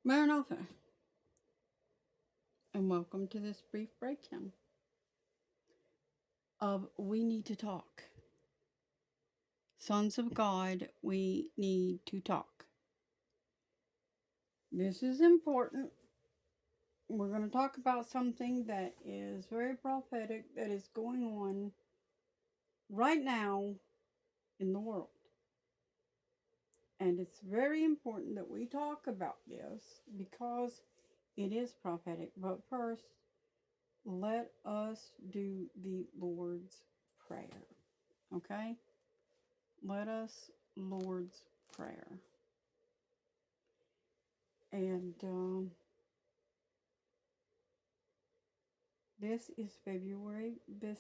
Maranatha, and welcome to this brief breakdown of We Need to Talk. Sons of God, we need to talk. This is important. We're going to talk about something that is very prophetic that is going on right now in the world. And it's very important that we talk about this because it is prophetic. But first, let us do the Lord's Prayer. Okay? Let us Lord's Prayer. And this is February this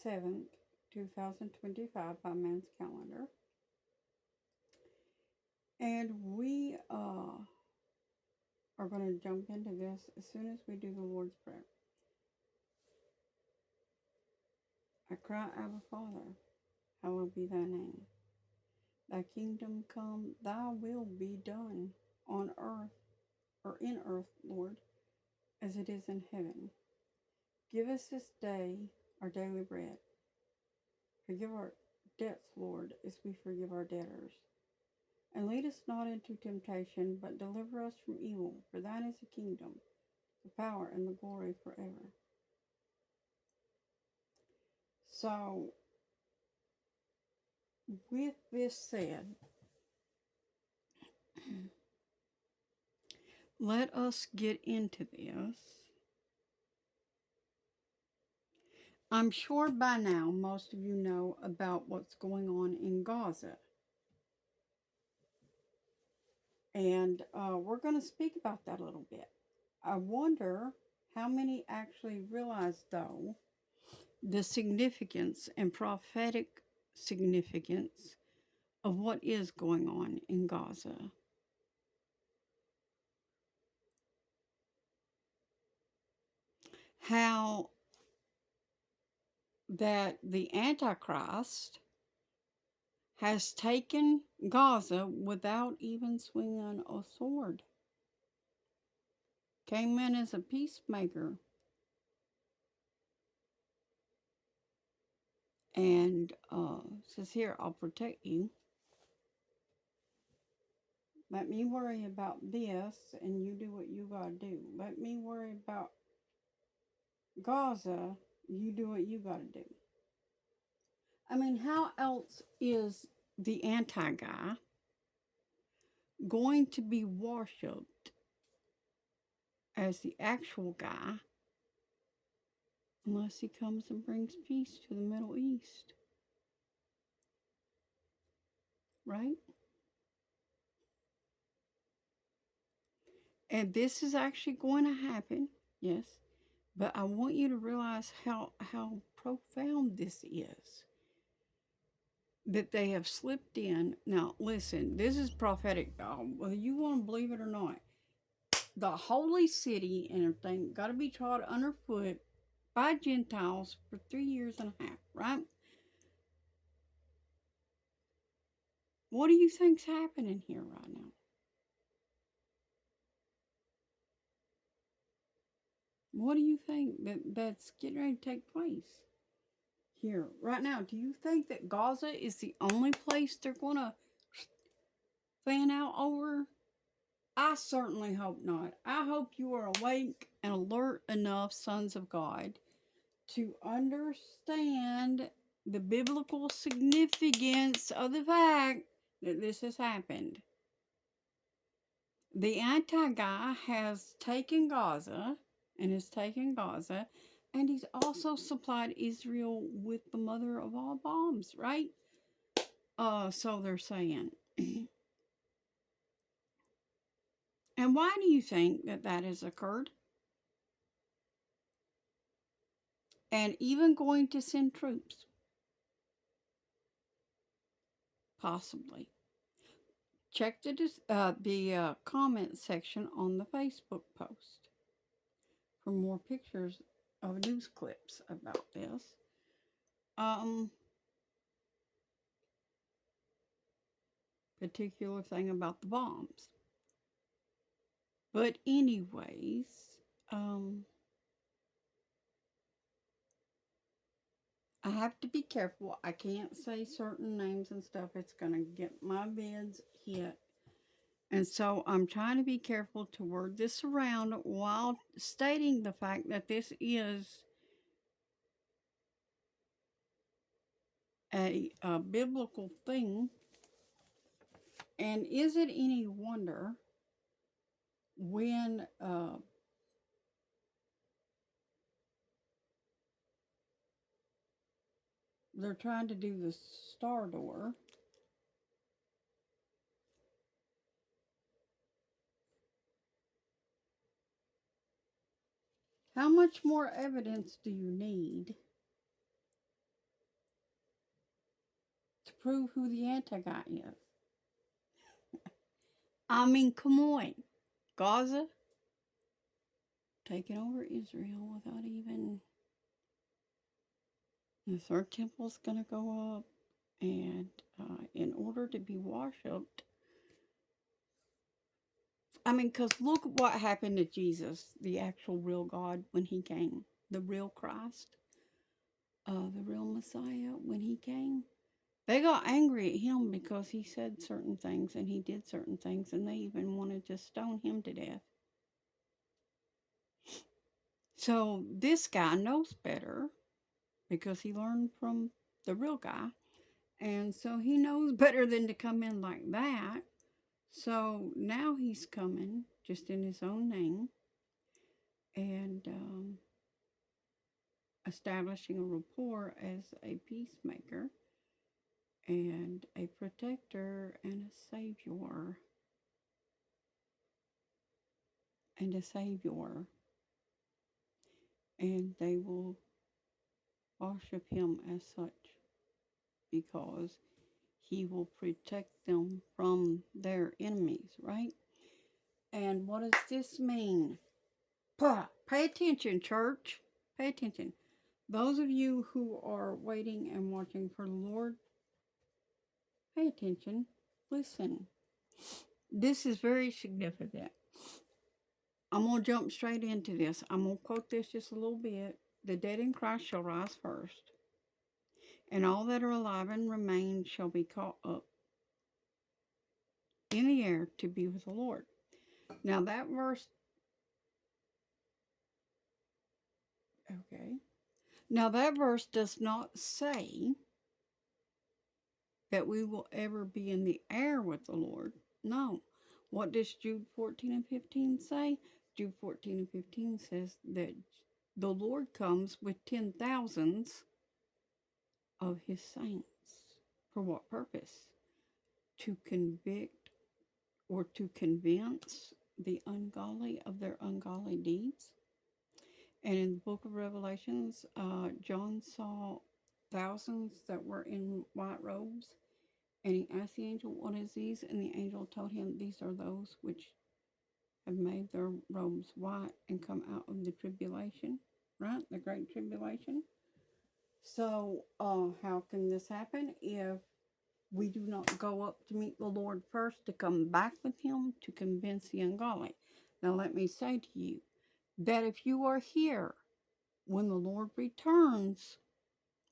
7th, 2025 by man's calendar. And we are going to jump into this as soon as we do the Lord's Prayer. I cry, Abba Father, hallowed be thy name. Thy kingdom come, thy will be done on earth or in earth, Lord, as it is in heaven. Give us this day our daily bread. Forgive our debts, Lord, as we forgive our debtors. And lead us not into temptation, but deliver us from evil. For thine is the kingdom, the power, and the glory forever. So, with this said, let us get into this. I'm sure by now most of you know about what's going on in Gaza. And we're going to speak about that a little bit. I wonder how many actually realize, though, the significance and prophetic significance of what is going on in Gaza. How that the Antichrist has taken Gaza without even swinging a sword. Came in as a peacemaker. And says, here, I'll protect you. Let me worry about this, and you do what you gotta do. Let me worry about Gaza, you do what you gotta do. I mean, how else is the anti-guy going to be worshipped as the actual guy unless he comes and brings peace to the Middle East? Right? And this is actually going to happen, yes. But I want you to realize how profound this is. That they have slipped in. Now, listen, this is prophetic, whether you want to believe it or not. The holy city and everything got to be trod underfoot by Gentiles for 3 years and a half, right? What do you think's happening here right now? What do you think that's getting ready to take place here right now? Do you think that Gaza is the only place they're going to fan out over? I certainly hope not. I hope you are awake and alert enough, sons of God, to understand the biblical significance of the fact that this has happened. The anti-guy has taken Gaza and and he's also supplied Israel with the mother of all bombs, right? So they're saying. And why do you think that has occurred? And even going to send troops? Possibly. Check the comment section on the Facebook post for more pictures of news clips about this. Particular thing about the bombs. But anyways, um, I have to be careful. I can't say certain names and stuff. It's going to get my vids hit. And so I'm trying to be careful to word this around while stating the fact that this is a biblical thing. And is it any wonder when they're trying to do the star door? How much more evidence do you need to prove who the anti-guy is? I mean, come on. Gaza taking over Israel without even the third temple's going to go up, and in order to be worshipped, I mean, because look what happened to Jesus, the actual real God, when he came, the real Christ, the real Messiah, when he came. They got angry at him because he said certain things and he did certain things, and they even wanted to stone him to death. So this guy knows better because he learned from the real guy. And so he knows better than to come in like that. So now he's coming just in his own name and establishing a rapport as a peacemaker and a protector and a savior. And a savior. And they will worship him as such because he will protect them from their enemies, right? And what does this mean? Pay attention, church. Pay attention. Those of you who are waiting and watching for the Lord, pay attention. Listen. This is very significant. I'm going to jump straight into this. I'm going to quote this just a little bit. The dead in Christ shall rise first, and all that are alive and remain shall be caught up in the air to be with the Lord. Now that verse, okay. Now that verse does not say that we will ever be in the air with the Lord. No. What does Jude 14 and 15 say? Jude 14 and 15 says that the Lord comes with 10,000s of his saints. For what purpose? To convict or to convince the ungodly of their ungodly deeds. And in the book of Revelations, John saw thousands that were in white robes. And he asked the angel, "What is these?" And the angel told him, "These are those which have made their robes white and come out of the tribulation," right? The great tribulation. So, how can this happen if we do not go up to meet the Lord first to come back with him to convince the ungodly? Now, let me say to you that if you are here when the Lord returns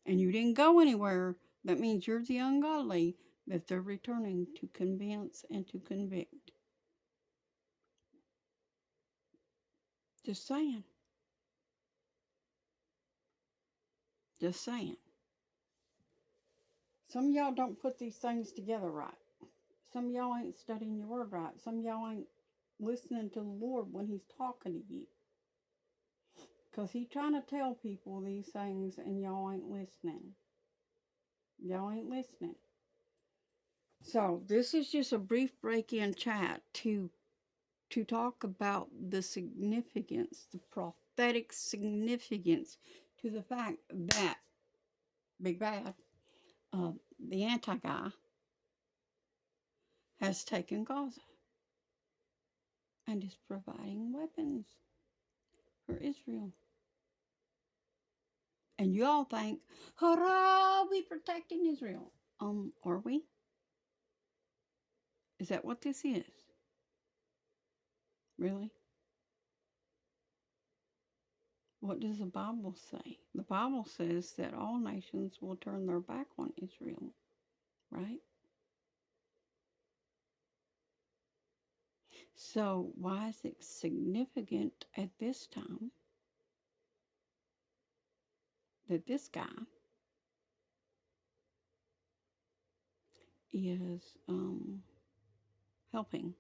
and you didn't go anywhere, that means you're the ungodly that they're returning to convince and to convict. Just saying. Just saying. Some of y'all don't put these things together right. Some of y'all ain't studying your word right. Some of y'all ain't listening to the Lord when he's talking to you. Because he's trying to tell people these things and y'all ain't listening. Y'all ain't listening. So this is just a brief break-in chat to talk about the significance, the prophetic significance to the fact that Big Bad, the anti-guy, has taken Gaza and is providing weapons for Israel. And you all think, hurrah, we protecting Israel. Are we? Is that what this is? Really? What does the Bible say? The Bible says that all nations will turn their back on Israel, right? So, why is it significant at this time that this guy is helping?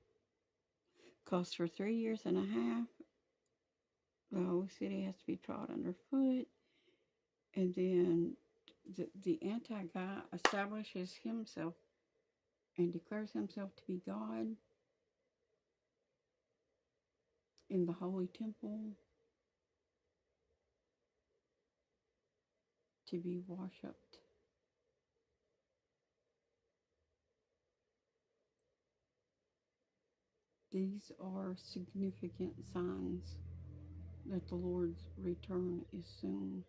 Because for 3 years and a half, the whole city has to be trod underfoot, and then the anti guy establishes himself and declares himself to be God in the holy temple to be worshipped. These are significant signs that the Lord's return is soon.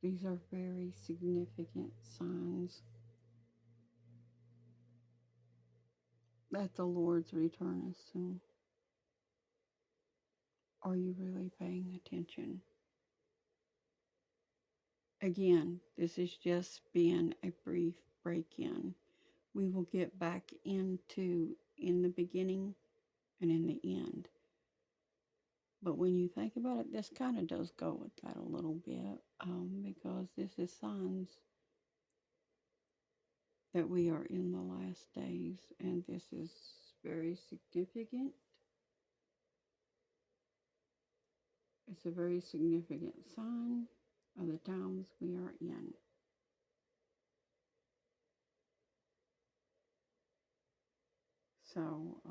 These are very significant signs that the Lord's return is soon. Are you really paying attention? Again, this has just been a brief break-in. We will get back into in the beginning and in the end. But when you think about it, this kind of does go with that a little bit, because this is signs that we are in the last days, and this is very significant. It's a very significant sign of the times we are in. So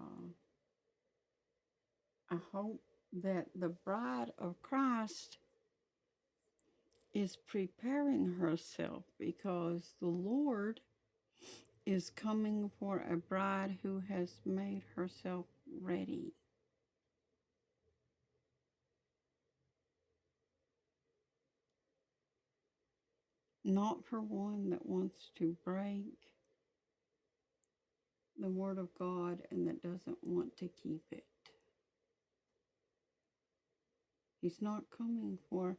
I hope that the bride of Christ is preparing herself, because the Lord is coming for a bride who has made herself ready. Not for one that wants to break the Word of God and that doesn't want to keep it. He's not coming for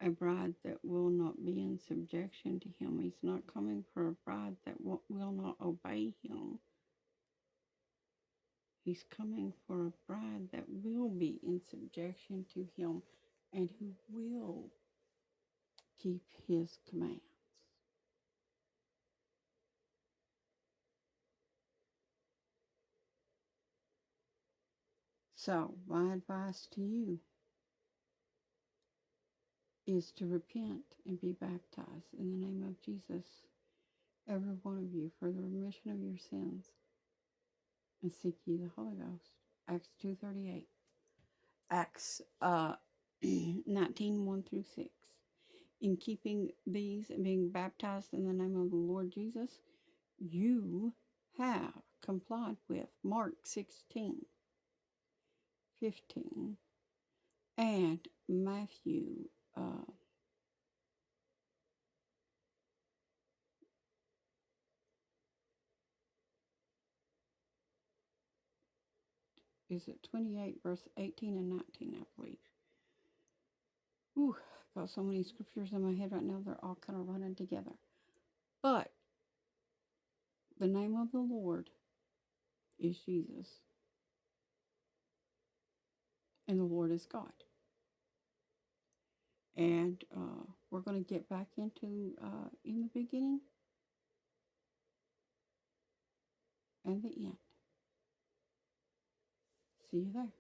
a bride that will not be in subjection to him. He's not coming for a bride that will not obey him. He's coming for a bride that will be in subjection to him and who will keep his commands. So, my advice to you is to repent and be baptized in the name of Jesus, every one of you, for the remission of your sins, and seek ye the Holy Ghost. Acts 2:38. Acts 19:1 through 6. In keeping these and being baptized in the name of the Lord Jesus, you have complied with Mark 16:15 and Matthew is it 28 verse 18 and 19, I believe. Ooh, got so many scriptures in my head right now, they're all kind of running together. But the name of the Lord is Jesus, and the Lord is God. And we're going to get back into in the beginning and the end. See you there.